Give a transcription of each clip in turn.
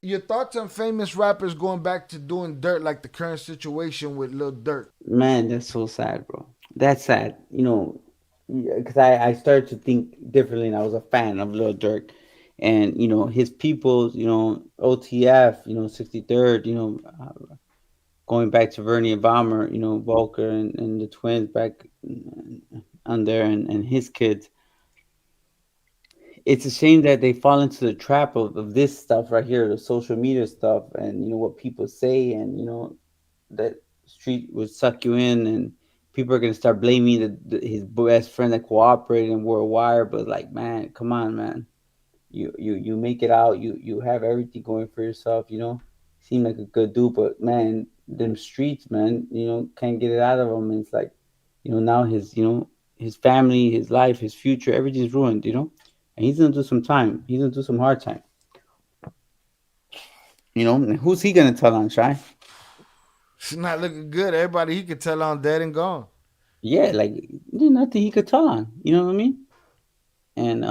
Your thoughts on famous rappers going back to doing dirt, like the current situation with Lil Durk? Man, that's so sad, bro. That's sad. Because I started to think differently, and I was a fan of Lil Durk, and his peoples, OTF, 63rd, going back to Vernie and Bomber, Volker and the twins back on there, and his kids. It's a shame that they fall into the trap of this stuff right here, the social media stuff, and what people say, and that street would suck you in, and people are gonna start blaming his best friend that cooperated and wore a wire. But like, man, come on, man, you make it out, you have everything going for yourself, seem like a good dude, but man, them streets, man, can't get it out of him. And it's like, now his family, his life, his future, everything's ruined, and he's gonna do some time. He's gonna do some hard time. And who's he gonna tell on, Shy? It's not looking good. Everybody he could tell on dead and gone. Yeah, like there's nothing he could tell on. You know what I mean? And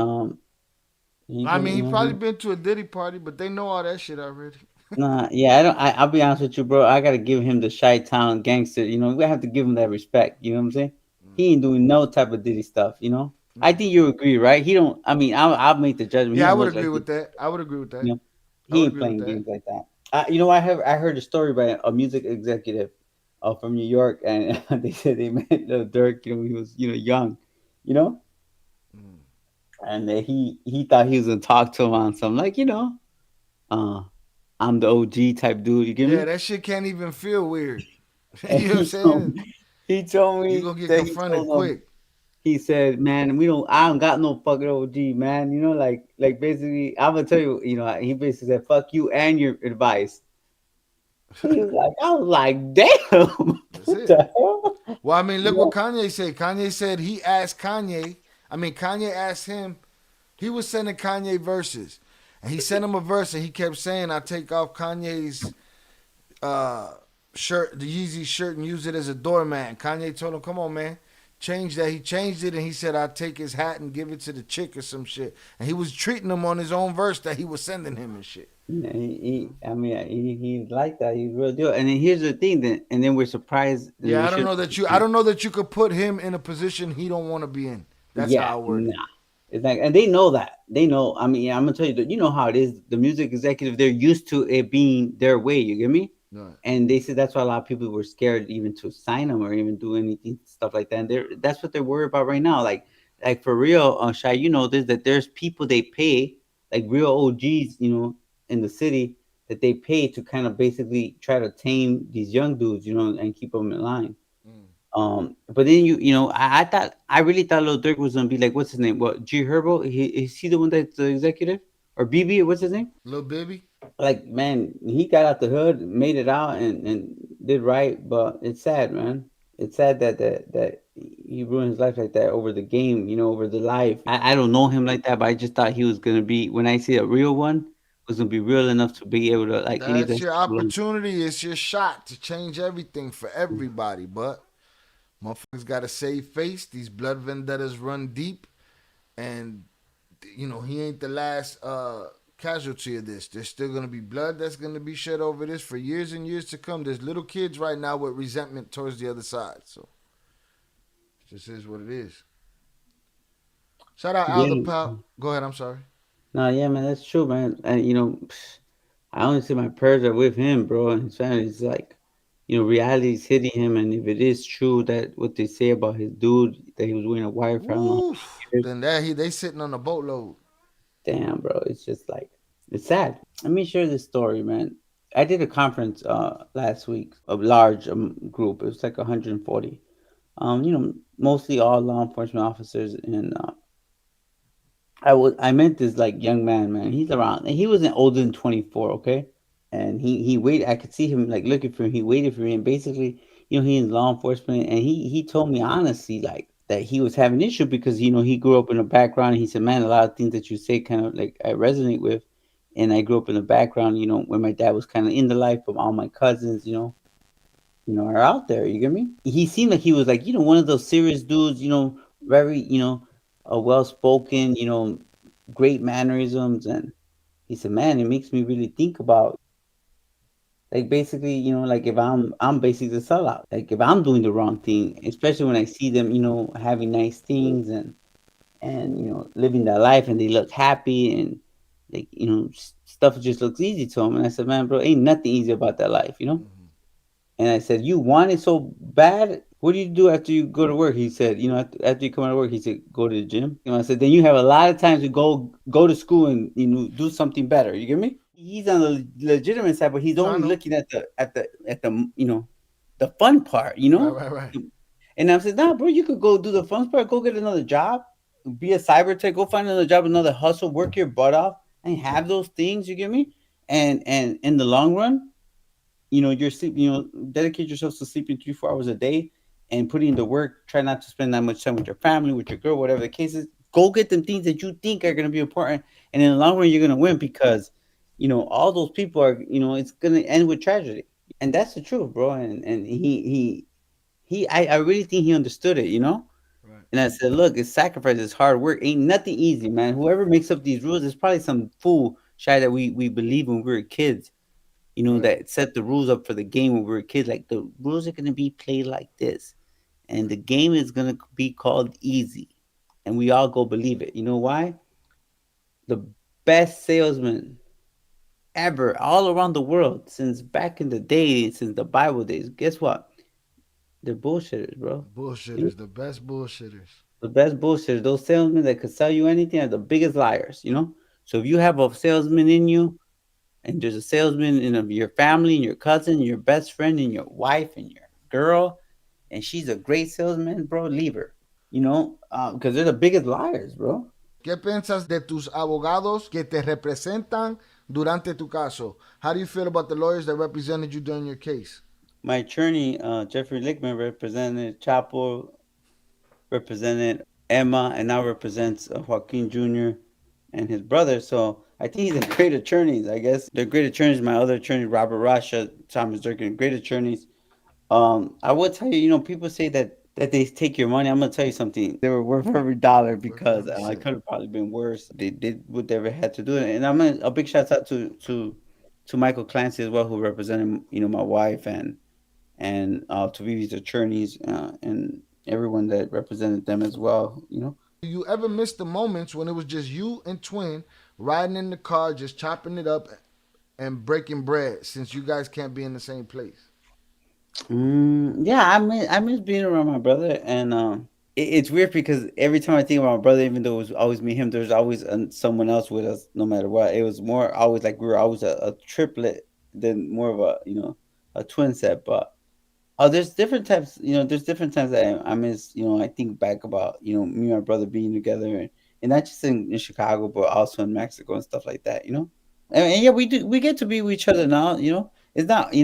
he I gonna, mean, he probably been to a Diddy party, but they know all that shit already. nah, yeah, I don't. I'll be honest with you, bro. I gotta give him the Shy Town gangster. We have to give him that respect. You know what I'm saying? He ain't doing no type of Diddy stuff. I think you agree, right? He don't. I mean, I'll make the judgment. He Yeah, I don't would look agree like with that. I would agree with that. you know, I he would ain't agree with playing that. games like that. I heard a story by a music executive, from New York, and they said they met Lil Durk. He was young, you know, Mm. and he thought he was gonna talk to him on some like uh, I'm the OG type dude. You get Yeah, me? that shit can't even feel weird. And You know what I'm saying? he told You me gonna get that he confronted told him. quick. He said, "Man, I don't got no fucking OG, man. Like basically, I'm gonna tell you, he basically said, fuck you and your advice." He was like, I was like, damn, That's what it. the hell? Well, I mean, You look what know? Kanye said. Kanye said he asked Kanye. I mean, Kanye asked him. He was sending Kanye verses, and he sent him a verse, and he kept saying, "I take off Kanye's uh, shirt, the Yeezy shirt, and use it as a doormat." Kanye told him, "Come on, man, change that." He changed it, and he said, "I'll take his hat and give it to the chick or some shit." And he was treating him on his own verse that he was sending him and shit. Yeah, I mean, he's like that. He's real deal. And then here's the thing, and then we're surprised, and Yeah, we I don't should. know that you. I don't know that you could put him in a position he don't want to be in. That's Yeah, how I word it. nah. It's like, and they know that. They know. I mean, I'm gonna tell you that you know how it is. The music executive, they're used to it being their way. You get me? Right. And they said that's why a lot of people were scared even to sign them or even do anything stuff like that. And that's what they're worried about right now. Like for real, Shy, this that there's people they pay, like real OGs, in the city, that they pay to kind of basically try to tame these young dudes, and keep them in line. Mm. But then I really thought Lil Durk was gonna be like, what's his name? What, G Herbo? Is he the one that's the executive, or BB? What's his name? Little baby. Like, man, he got out the hood, made it out, and did right. But it's sad, man. It's sad that he ruined his life like that over the game, over the life. I don't know him like that, but I just thought he was gonna be, when I see a real one, was gonna be real enough to be able to like leave That's that your shit alone. opportunity. It's your shot to change everything for everybody. But motherfuckers got to save face. These blood vendettas run deep, and he ain't the last casualty of this. There's still gonna be blood that's gonna be shed over this for years and years to come. There's little kids right now with resentment towards the other side. So it just is what it is. Shout out Al the Yeah. Pal. Go ahead. I'm sorry. No, yeah, man, that's true, man. And I only say my prayers are with him, bro, and his family. It's like, reality's hitting him, and if it is true that what they say about his dude that he was wearing a wire for I don't know how Woo. many years, Then that they sitting on a boatload. damn, bro, it's just like it's sad. Let me share this story, man. I did a conference last week, a large group. It was like 140. Mostly all law enforcement officers, and I met this like young man, man. He's around, and he wasn't older than 24, okay? And he waited. I could see him like looking for him. He waited for me, and basically, he in law enforcement, and he told me honestly like that he was having issue because he grew up in a background. And he said, "Man, a lot of things that you say kind of like I resonate with." And I grew up in a background, when my dad was kind of in the life, but all my cousins, are out there. You get me? He seemed like he was like one of those serious dudes, very well spoken, great mannerisms, and He said, man, it makes me really think about, like, basically, like, if I'm basically the sellout, like, if I'm doing the wrong thing, especially when I see them, having nice things, and living their life, and they look happy, and, like, stuff just looks easy to them. And I said, man, bro, ain't nothing easy about that life. And I said, you want it so bad? What do you do after you go to work? He said, after you come out of work, he said, go to the gym. I said, then you have a lot of time to go to school and do something better. You get me? He's on the legitimate side, but he's No, I only know. looking at the the fun part. Right, right, right. And I said, nah, bro, you could go do the fun part. Go get another job. Be a cyber tech. Go find another job, another hustle. Work your butt off and have those things. You get me? And in the long run, you're sleep, dedicate yourself to sleeping 3 4 hours a day and putting in the work. Try not to spend that much time with your family, with your girl, whatever the case is. Go get them things that you think are going to be important, and in the long run you're going to win, because all those people are, it's going to end with tragedy. And that's the truth, bro. And I really think he understood it. Right, And I said, look, it's sacrifice, it's hard work, ain't nothing easy, man. Whoever makes up these rules is probably some fool shy that we believe when we were kids, right. that set the rules up for the game when we were kids. Like, the rules are gonna be played like this, and the game is gonna be called easy, and we all go believe it. You know why? The best salesman ever, all around the world, since back in the day, since the Bible days. Guess what? They're bullshitters, bro. You know, Bullshitters, the best bullshitters. the best bullshitters, those salesmen that could sell you anything, are the biggest liars. So if you have a salesman in you, and there's a salesman in your family, and your cousin, your best friend, and your wife, and your girl, and she's a great salesman, bro, leave her. Because they're the biggest liars, bro. ¿Qué piensas de tus abogados que te representan durante tu caso? How do you feel about the lawyers that represented you during your case? My attorney, Jeffrey Lickman, represented Chapo, represented Emma, and now represents Joaquin Jr. and his brother. So I think he's a great attorneys. I guess they're great attorneys. My other attorney, Robert Rasha, Thomas Durkin, great attorneys. I will tell you, people say that they take your money. I'm gonna tell you something. They were worth every dollar, Worth because every it cent. could have probably been worse. They did what they ever had to do, and I'm a big shout out to Michael Clancy as well, who represented my wife, and to Vivi's attorneys, and everyone that represented them as well. Do you ever miss the moments when it was just you and Twin riding in the car, just chopping it up and breaking bread since you guys can't be in the same place? Yeah, I miss being around my brother, and it's weird because every time I think about my brother, even though it was always me and him, there's always someone else with us, no matter what. It was more always like we were always a triplet than more of a twin set. But there's different types. There's different times that I miss. I think back about me and my brother being together, and not just in Chicago, but also in Mexico and stuff like that. And yeah, we get to be with each other now. It's not.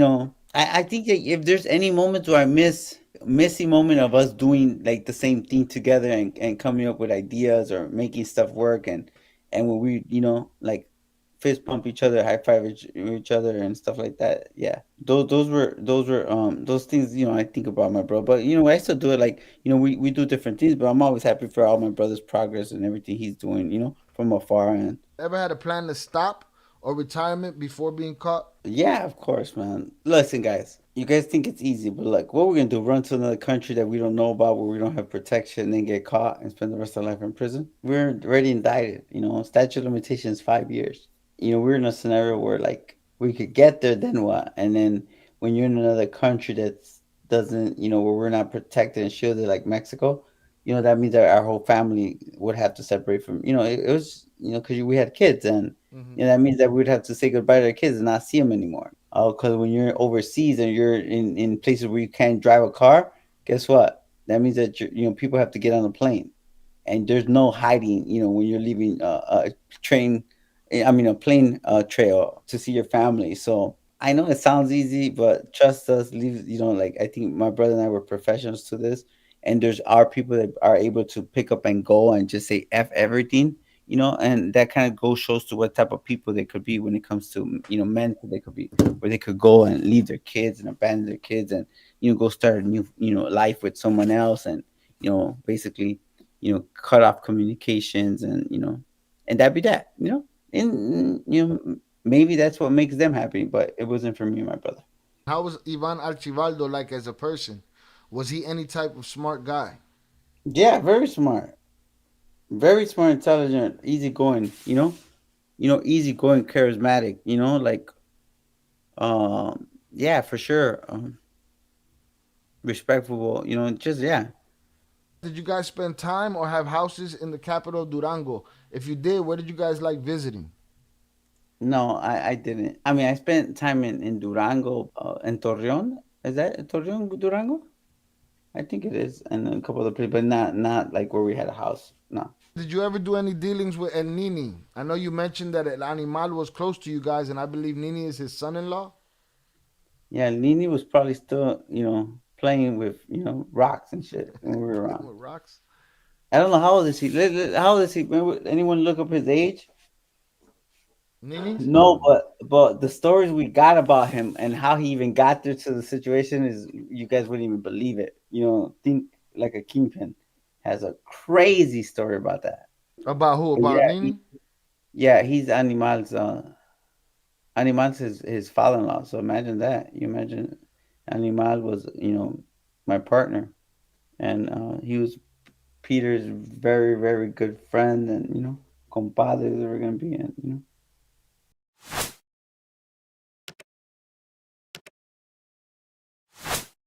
I think that if there's any moments where I miss missing moment of us doing like the same thing together, and coming up with ideas or making stuff work, and when we like fist pump each other, high five each other, and stuff like that. Yeah, those were those things. I think about my bro, but I still do it. Like we do different things, but I'm always happy for all my brother's progress and everything he's doing. From afar. And Ever had a plan to stop or retirement before being caught? yeah, of course, man. Listen, guys. You guys think it's easy, but look, what we're gonna do? Run to another country that we don't know about, where we don't have protection, and then get caught and spend the rest of our life in prison? We're already indicted. Statute of limitations 5 years. We're in a scenario where, like, we could get there, then what? And then when you're in another country that doesn't, where we're not protected and shielded, like Mexico, that means that our whole family would have to separate from. It was, because we had kids, and Mm-hmm. that means that we'd have to say goodbye to our kids and not see them anymore. Oh, because when you're overseas and you're in places where you can't drive a car, guess what? That means that people have to get on a plane, and there's no hiding. When you're leaving a train, I mean a plane trail to see your family. So I know it sounds easy, but trust us. Leave. Like, I think my brother and I were professionals to this, and there's our people that are able to pick up and go and just say f everything. And that kind of goes shows to what type of people they could be when it comes to men. They could be where they could go and leave their kids and abandon their kids, and go start a new life with someone else, and basically cut off communications, and and that'd be that. And maybe that's what makes them happy, but it wasn't for me and my brother. How was Ivan Archivaldo like as a person? Was he any type of smart guy? Yeah, very smart, intelligent, easygoing. Easygoing, charismatic. Like yeah, for sure. Respectful. Just yeah. Did you guys spend time or have houses in the capital Durango? If you did, where did you guys like visiting? No, I didn't. I mean, I spent time in Durango, in Torreon. Is that Torreon, Durango? I think it is, and a couple other places, but not like where we had a house. No. Did you ever do any dealings with El Nini? I know you mentioned that El Animal was close to you guys, and I believe Nini is his son-in-law. Yeah, Nini was probably still, playing with, rocks and shit when we were Playing around. with rocks. I don't know how old is he. How old is he? Remember, anyone look up his age? Nini's? No, but the stories we got about him and how he even got there to the situation is you guys wouldn't even believe it. Think like a kingpin has a crazy story about that. About who? But About Nini? yeah, he's Animal's his father-in-law. So imagine that. You imagine Animal was my partner, and he was Peter's very very good friend, and compadre they were gonna be in.